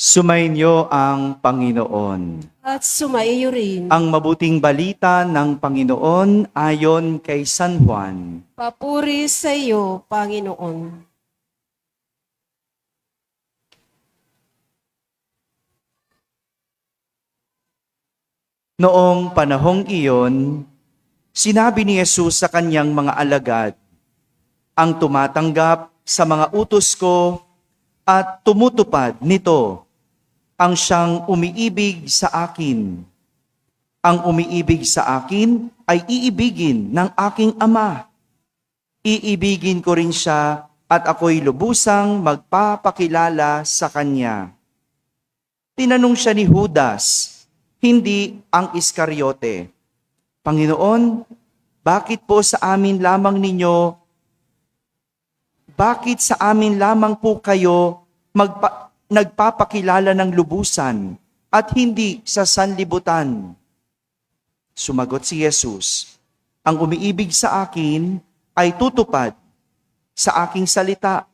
Sumainyo ang Panginoon. At sumaiyo rin. Ang mabuting balita ng Panginoon ayon kay San Juan. Papuri sa iyo, Panginoon. Noong panahong iyon, sinabi ni Jesus sa kanyang mga alagad, "Ang tumatanggap sa mga utos ko at tumutupad nito, ang siyang umiibig sa akin. Ang umiibig sa akin ay iibigin ng aking Ama. Iibigin ko rin siya at ako'y lubusang magpapakilala sa kanya." Tinanong siya ni Judas, hindi ang Iscariote, "Panginoon, bakit po sa amin lamang bakit sa amin lamang po kayo nagpapakilala ng lubusan at hindi sa sanlibutan?" Sumagot si Jesus, "Ang umiibig sa akin ay tutupad sa aking salita.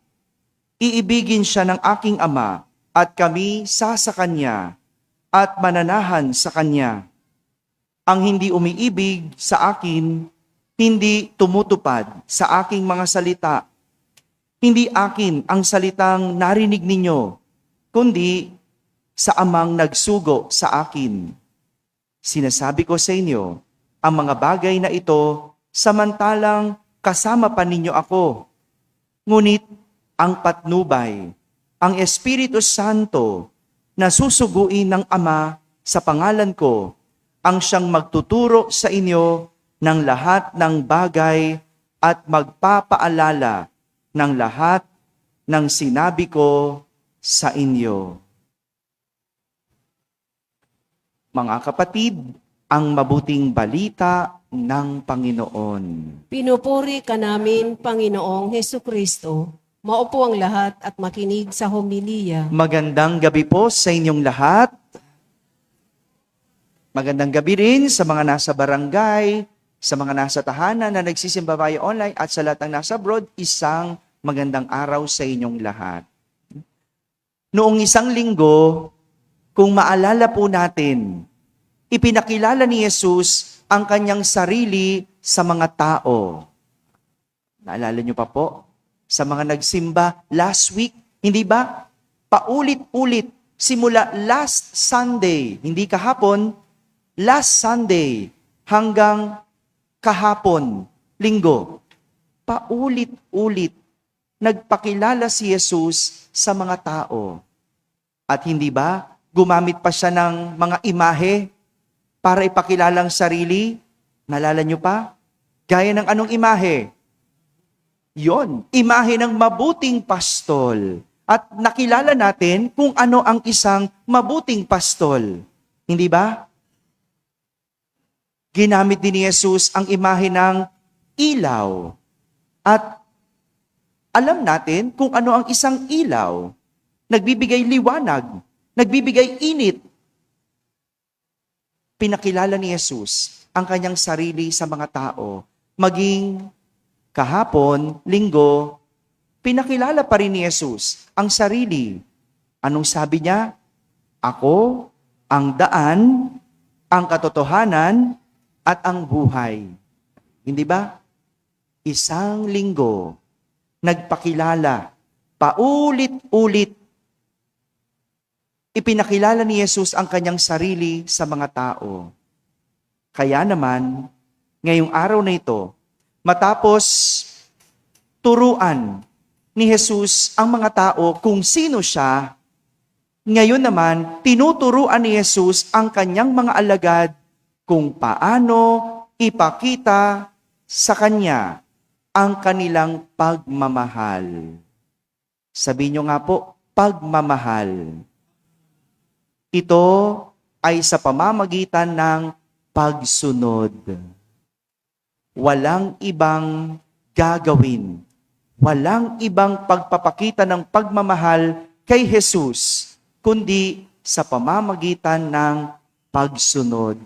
Iibigin siya ng aking Ama at kami sa Kanya at mananahan sa Kanya. Ang hindi umiibig sa akin, hindi tumutupad sa aking mga salita. Hindi akin ang salitang narinig ninyo, kundi sa Amang nagsugo sa akin. Sinasabi ko sa inyo, ang mga bagay na ito, samantalang kasama pa ninyo ako. Ngunit ang patnubay, ang Espiritu Santo, na susuguin ng Ama sa pangalan ko, ang siyang magtuturo sa inyo ng lahat ng bagay at magpapaalala ng lahat ng sinabi ko sa inyo." Mga kapatid, ang mabuting balita ng Panginoon. Pinupuri ka namin, Panginoong Hesukristo. Maupo ang lahat at makinig sa homilya. Magandang gabi po sa inyong lahat. Magandang gabi rin sa mga nasa barangay, sa mga nasa tahanan na nagsisimba via online at sa lahat ng nasa abroad, isang magandang araw sa inyong lahat. Noong isang linggo, kung maalala po natin, ipinakilala ni Jesus ang kanyang sarili sa mga tao. Naalala niyo pa po? Sa mga nagsimba last week, hindi ba? Paulit-ulit, simula last Sunday, hindi kahapon, last Sunday hanggang kahapon, linggo. Paulit-ulit, nagpakilala si Jesus sa mga tao. At hindi ba, gumamit pa siya ng mga imahe para ipakilala ang sarili? Nalala niyo pa? Gaya ng anong imahe? Yon, imahe ng mabuting pastol. At nakilala natin kung ano ang isang mabuting pastol. Hindi ba? Ginamit din ni Jesus ang imahe ng ilaw. At alam natin kung ano ang isang ilaw. Nagbibigay liwanag, nagbibigay init. Pinakilala ni Jesus ang kanyang sarili sa mga tao, maging kahapon, linggo, pinakilala pa rin ni Jesus ang sarili. Anong sabi niya? "Ako ang daan, ang katotohanan, at ang buhay." Hindi ba? Isang linggo, nagpakilala, paulit-ulit. Ipinakilala ni Jesus ang kanyang sarili sa mga tao. Kaya naman, ngayong araw na ito, matapos turuan ni Jesus ang mga tao kung sino siya, ngayon naman, tinuturuan ni Jesus ang kanyang mga alagad kung paano ipakita sa kanya ang kanilang pagmamahal. Sabihin niyo nga po, pagmamahal. Ito ay sa pamamagitan ng pagsunod. Walang ibang gagawin. Walang ibang pagpapakita ng pagmamahal kay Jesus, kundi sa pamamagitan ng pagsunod.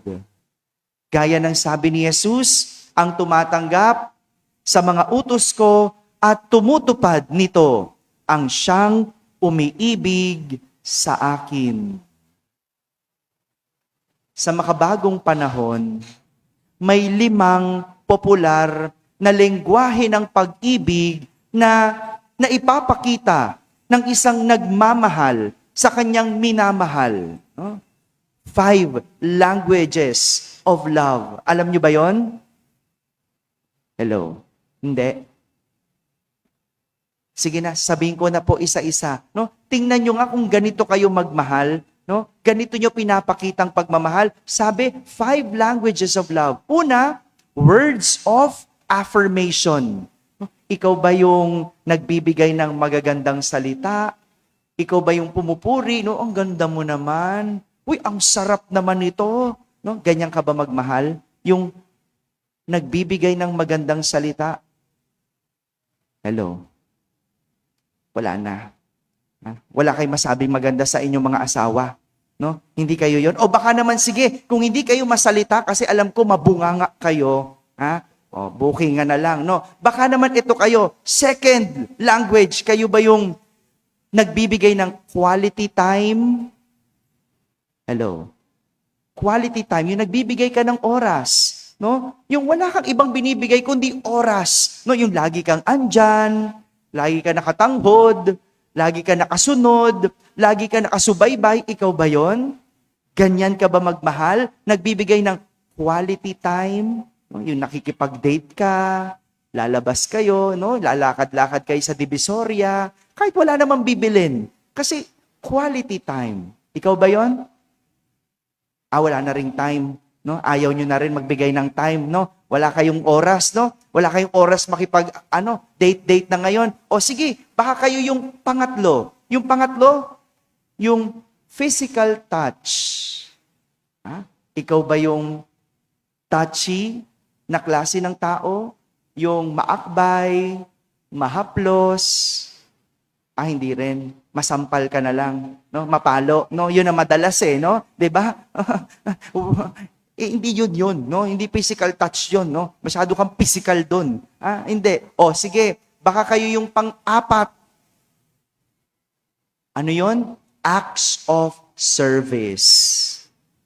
Gaya ng sabi ni Jesus, ang tumatanggap sa mga utos ko at tumutupad nito, ang siyang umiibig sa akin. Sa makabagong panahon, may 5 popular na lengguwahe ng pag-ibig na ipapakita ng isang nagmamahal sa kanyang minamahal. No? 5 languages of love. Alam niyo ba yon? Hello? Hindi? Sige na, sabihin ko na po isa-isa. No? Tingnan nyo nga kung ganito kayo magmahal. No? Ganito nyo pinapakitang pagmamahal. Sabi, 5 languages of love. Una, words of affirmation. No? Ikaw ba yung nagbibigay ng magagandang salita? Ikaw ba yung pumupuri? No? Ang ganda mo naman. Uy, ang sarap naman ito. No? Ganyan ka ba magmahal? Yung nagbibigay ng magandang salita? Hello? Wala na. Wala kayong masabing maganda sa inyong mga asawa. No? Hindi kayo yon. O baka naman, sige, kung hindi kayo masalita, kasi alam ko mabunganga kayo, o bookingan na lang. No? Baka naman ito kayo, second language, kayo ba yung nagbibigay ng quality time? Hello? Quality time, yung nagbibigay ka ng oras. No? Yung wala kang ibang binibigay kundi oras. No? Yung lagi kang andyan, lagi ka nakatanghod, lagi ka nakasunod, lagi ka nakasubaybay, ikaw ba yon? Ganyan ka ba magmahal? Nagbibigay ng quality time? No? Yung nakikipag-date ka, lalabas kayo, no? Lalakad-lakad kayo sa Divisoria, kahit wala namang bibilin. Kasi quality time. Ikaw ba yon? Wala na ring time. No? Ayaw nyo na rin magbigay ng time, no? Wala kayong oras, no? Wala kayong oras date na ngayon. O sige, baka kayo yung pangatlo. Yung pangatlo, yung physical touch. Ikaw ba yung touchy na klase ng tao? Yung maakbay, mahaplos? Hindi rin. Masampal ka na lang, no? Mapalo, no? Yun ang madalas no? 'Di ba? Hindi yun, no? Hindi physical touch yun, no? Masyado kang physical dun. Hindi. O, sige. Baka kayo yung pang-apat. Ano yun? Acts of service.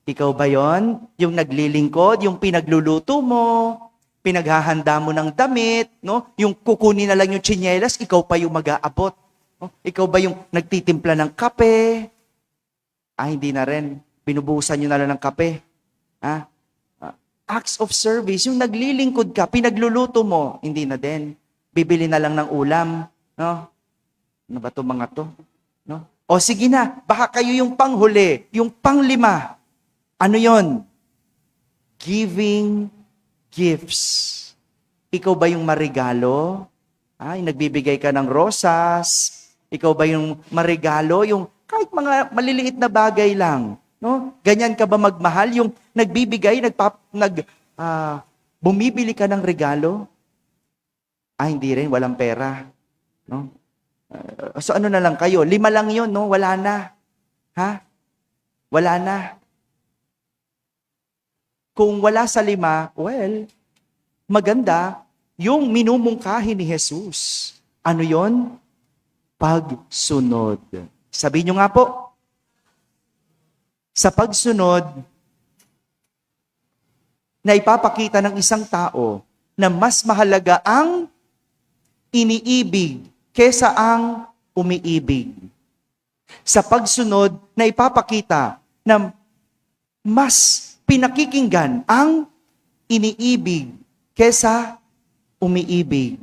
Ikaw ba yon? Yung naglilingkod, yung pinagluluto mo, pinaghahanda mo ng damit, no? Yung kukunin na lang yung tsinelas, ikaw pa yung mag-aabot. No? Ikaw ba yung nagtitimpla ng kape? Hindi na rin. Binubuhusan nyo na lang ng kape. Acts of service, yung naglilingkod ka, pinagluluto mo, hindi na din. Bibili na lang ng ulam. No? Ano ba to mga to? No? O sige na, baka kayo yung panghuli, yung panglima. Ano yon? Giving gifts. Ikaw ba yung marigalo? Yung nagbibigay ka ng rosas? Ikaw ba yung marigalo? Yung kahit mga maliliit na bagay lang. No? Ganyan ka ba magmahal? Yung nagbibigay, bumibili ka ng regalo? Hindi rin, walang pera. No? So ano na lang kayo? 5 lang yun, no? Wala na. Wala na. Kung wala sa 5, well, maganda, yung minumungkahi ni Jesus. Ano yon? Pagsunod. Sabihin nyo nga po, sa pagsunod, na ipapakita ng isang tao na mas mahalaga ang iniibig kesa ang umiibig. Sa pagsunod, na ipapakita na mas pinakikinggan ang iniibig kesa umiibig.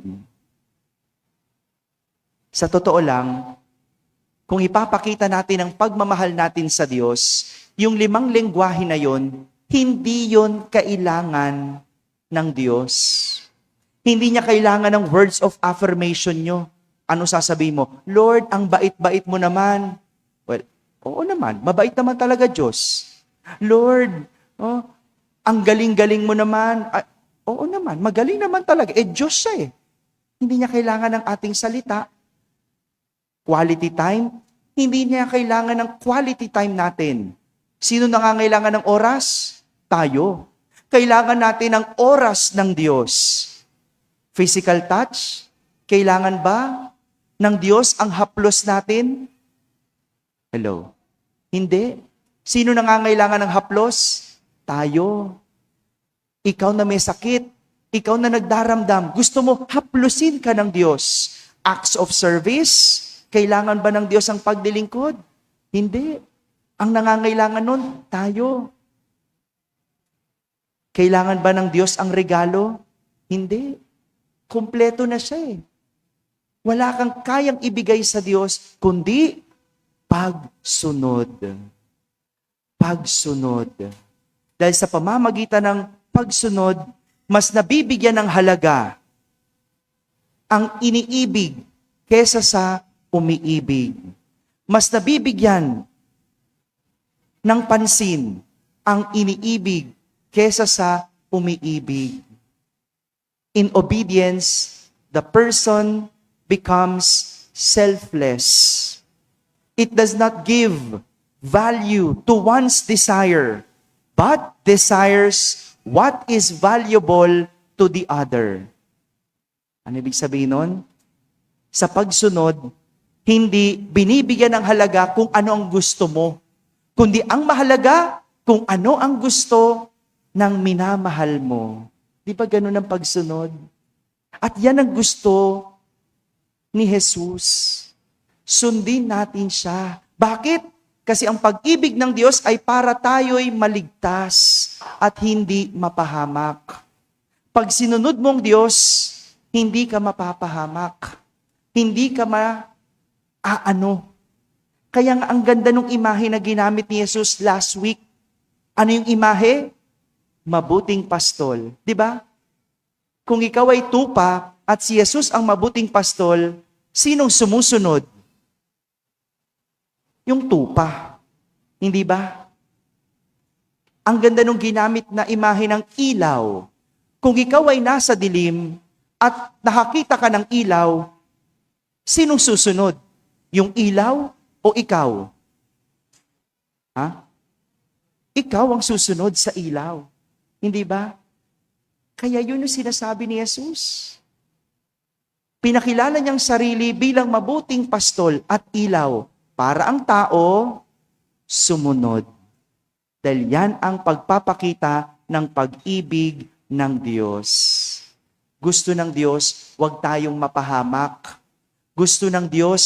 Sa totoo lang, kung ipapakita natin ang pagmamahal natin sa Diyos, yung 5 lengguwahe na yon, hindi yon kailangan ng Diyos. Hindi niya kailangan ng words of affirmation nyo. Ano sasabihin mo? Lord, ang bait-bait mo naman. Well, oo naman. Mabait naman talaga Diyos. Lord, ang galing-galing mo naman. Oo naman. Magaling naman talaga. Diyos siya Hindi niya kailangan ng ating salita. Quality time, hindi niya kailangan ng quality time natin. Sino nangangailangan ng oras? Tayo. Kailangan natin ng oras ng Diyos. Physical touch, kailangan ba ng Diyos ang haplos natin? Hello? Hindi. Sino nangangailangan ng haplos? Tayo. Ikaw na may sakit, ikaw na nagdaramdam, gusto mo haplusin ka ng Diyos. Acts of service, kailangan ba ng Diyos ang paglilingkod? Hindi. Ang nangangailangan nun, tayo. Kailangan ba ng Diyos ang regalo? Hindi. Kumpleto na siya eh. Wala kang kayang ibigay sa Diyos, kundi pagsunod. Pagsunod. Dahil sa pamamagitan ng pagsunod, mas nabibigyan ng halaga ang iniibig kesa sa umiibig. Mas nabibigyan ng pansin ang iniibig kesa sa umiibig. In obedience, the person becomes selfless. It does not give value to one's desire, but desires what is valuable to the other. Ano ibig sabihin nun? Sa pagsunod, hindi binibigyan ng halaga kung ano ang gusto mo, kundi ang mahalaga kung ano ang gusto ng minamahal mo. Di ba ganun ang pagsunod? At yan ang gusto ni Jesus. Sundin natin siya. Bakit? Kasi ang pag-ibig ng Diyos ay para tayo'y maligtas at hindi mapahamak. Pag sinunod mong Diyos, hindi ka mapapahamak. Hindi ka maaano. Kaya nga ang ganda ng imahe na ginamit ni Jesus last week. Ano yung imahe? Mabuting pastol. Di ba? Kung ikaw ay tupa at si Jesus ang mabuting pastol, sinong sumusunod? Yung tupa. Hindi ba? Ang ganda nung ginamit na imahe ng ilaw. Kung ikaw ay nasa dilim at nakakita ka ng ilaw, sinong susunod? Yung ilaw o ikaw? Ha? Ikaw ang susunod sa ilaw. Hindi ba? Kaya yun yung sinasabi ni Jesus. Pinakilala niyang sarili bilang mabuting pastol at ilaw para ang tao sumunod. Dahil yan ang pagpapakita ng pag-ibig ng Diyos. Gusto ng Diyos, huwag tayong mapahamak. Gusto ng Diyos,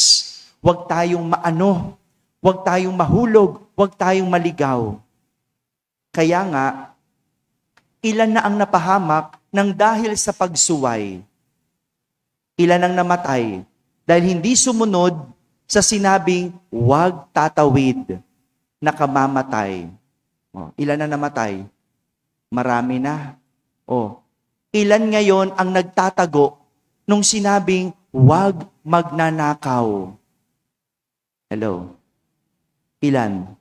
huwag tayong maano, huwag tayong mahulog, huwag tayong maligaw. Kaya nga, ilan na ang napahamak nang dahil sa pagsuway. Ilan ang namatay dahil hindi sumunod sa sinabing, huwag tatawid, nakamamatay. Ilan na namatay? Marami na. Ilan ngayon ang nagtatago nung sinabing, huwag magnanakaw? Hello? Ilan?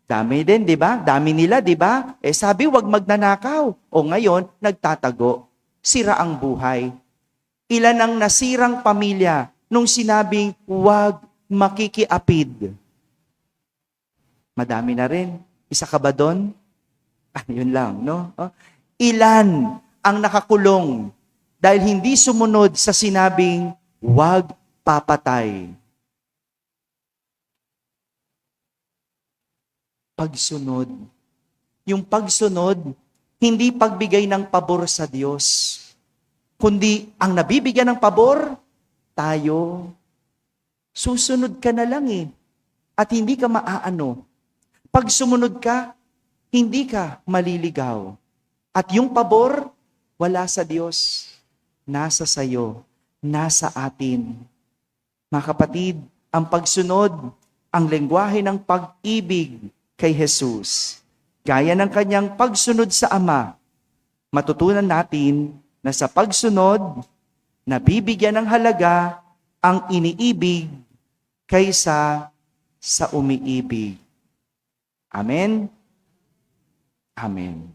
Dami din, di ba? Dami nila, di ba? Sabi, huwag magnanakaw. Ngayon, nagtatago. Sira ang buhay. Ilan ang nasirang pamilya nung sinabing, huwag makikiapid? Madami na rin. Isa ka ba doon? Yun lang, no? Ilan ang nakakulong dahil hindi sumunod sa sinabing, huwag papatay? Pagsunod. Yung pagsunod, hindi pagbigay ng pabor sa Diyos, kundi ang nabibigyan ng pabor, tayo. Susunod ka na lang at hindi ka maaano. Pag sumunod ka, hindi ka maliligaw. At yung pabor, wala sa Diyos. Nasa sayo, nasa atin. Mga kapatid, ang pagsunod, ang lengguwahe ng pag-ibig kay Jesus. Gaya ng kanyang pagsunod sa Ama, matutunan natin na sa pagsunod, nabibigyan ng halaga ang iniibig kaysa sa umiibig. Amen? Amen.